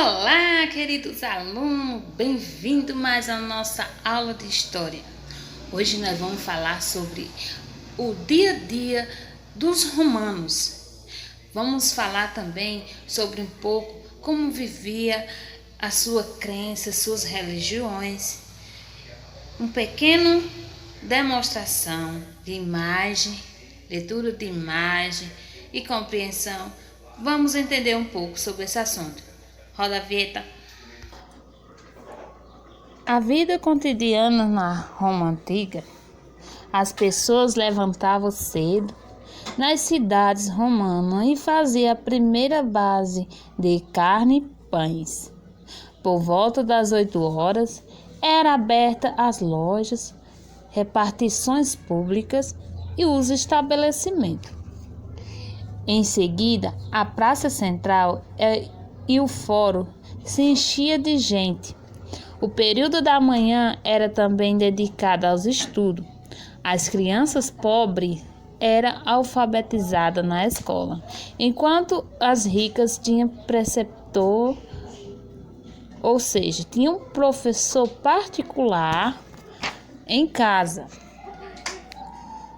Olá, queridos alunos, bem-vindo mais à nossa aula de História. Hoje nós vamos falar sobre o dia a dia dos romanos. Vamos falar também sobre um pouco como vivia a sua crença, suas religiões. Um pequeno demonstração de imagem, leitura de imagem e compreensão. Vamos entender um pouco sobre esse assunto. Roda a vinheta. A vida cotidiana na Roma antiga. As pessoas levantavam cedo nas cidades romanas e faziam a primeira base de carne e pães. Por volta das 8 horas, eram abertas as lojas, repartições públicas e os estabelecimentos. Em seguida, a praça central e o fórum se enchia de gente. O período da manhã era também dedicado aos estudos. As crianças pobres eram alfabetizadas na escola, enquanto as ricas tinham preceptor, ou seja, tinham um professor particular em casa.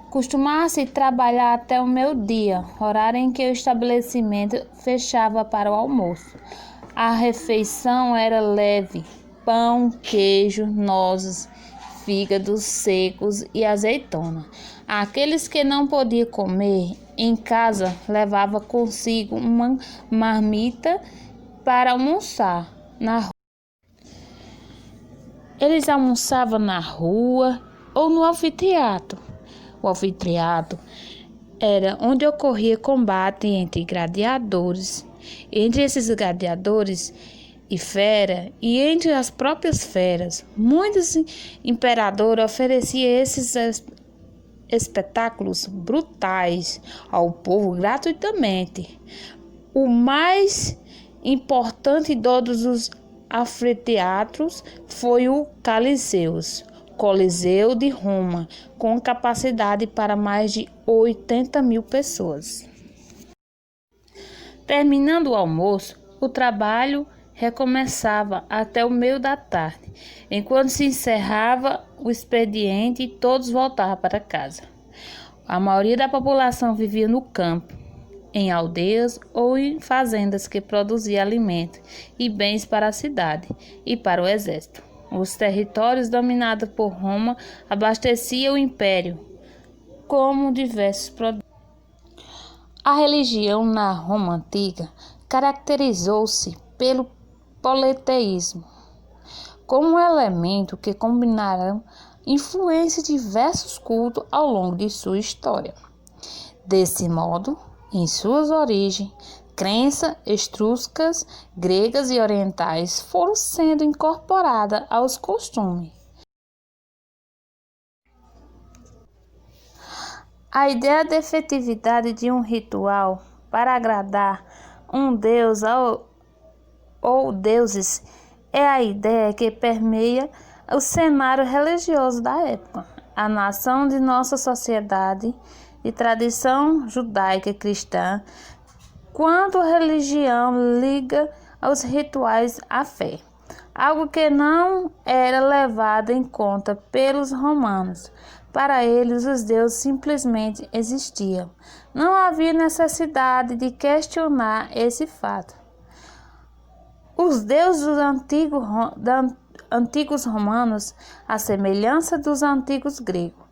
Costumava-se trabalhar até o meio-dia, horário em que o estabelecimento fechava para o almoço. A refeição era leve: pão, queijo, nozes, fígados secos e azeitona. Aqueles que não podiam comer em casa levavam consigo uma marmita para almoçar na rua. Eles almoçavam na rua ou no anfiteatro. O anfiteatro era onde ocorria combate entre gladiadores, entre esses gladiadores e fera, e entre as próprias feras. Muitos imperadores ofereciam esses espetáculos brutais ao povo gratuitamente. O mais importante de todos os anfiteatros foi o Coliseu de Roma, com capacidade para mais de 80 mil pessoas. Terminando o almoço, o trabalho recomeçava até o meio da tarde, enquanto se encerrava o expediente e todos voltavam para casa. A maioria da população vivia no campo, em aldeias ou em fazendas que produziam alimentos e bens para a cidade e para o exército. Os territórios dominados por Roma abasteciam o império como diversos produtos. A religião na Roma antiga caracterizou-se pelo politeísmo, como um elemento que combinaram influências de diversos cultos ao longo de sua história. Desse modo, em suas origens, crenças etruscas, gregas e orientais foram sendo incorporadas aos costumes. A ideia de efetividade de um ritual para agradar um deus ou deuses é a ideia que permeia o cenário religioso da época. A nação de nossa sociedade de tradição judaica e cristã, quanto a religião liga aos rituais à fé, algo que não era levado em conta pelos romanos. Para eles, os deuses simplesmente existiam. Não havia necessidade de questionar esse fato. Os deuses dos antigos romanos, à semelhança dos antigos gregos,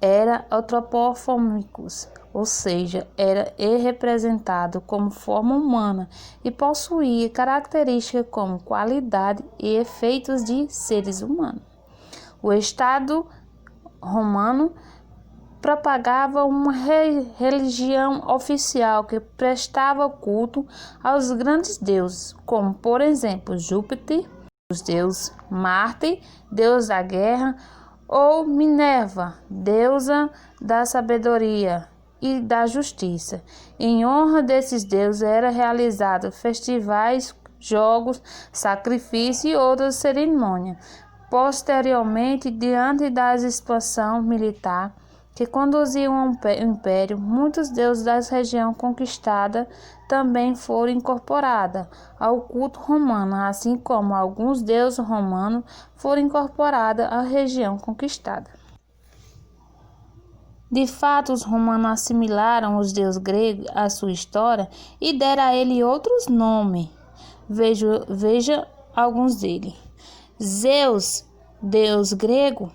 eram antropomórficos, ou seja, era representado como forma humana e possuía características como qualidade e efeitos de seres humanos. O Estado romano propagava uma religião oficial que prestava culto aos grandes deuses, como, por exemplo, Júpiter, os deuses Marte, deus da guerra, ou Minerva, deusa da sabedoria e da justiça. Em honra desses deuses eram realizados festivais, jogos, sacrifícios e outras cerimônias. Posteriormente, diante da expansão militar que conduziam ao império, muitos deuses da região conquistada também foram incorporados ao culto romano, assim como alguns deuses romanos foram incorporados à região conquistada. De fato, os romanos assimilaram os deuses gregos à sua história e deram a ele outros nomes. Veja alguns deles. Zeus, deus grego,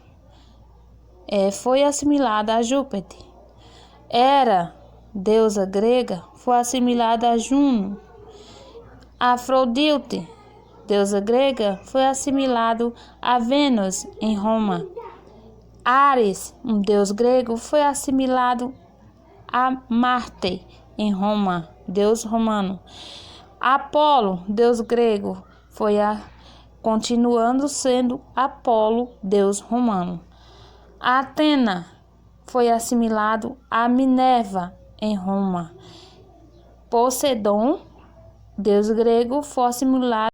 foi assimilado a Júpiter. Hera, deusa grega, foi assimilada a Juno. Afrodite, deusa grega, foi assimilado a Vênus em Roma. Ares, um deus grego, foi assimilado a Marte em Roma, deus romano. Apolo, deus grego, continuando sendo Apolo, deus romano. Atena foi assimilado a Minerva em Roma. Poseidon, deus grego, foi assimilado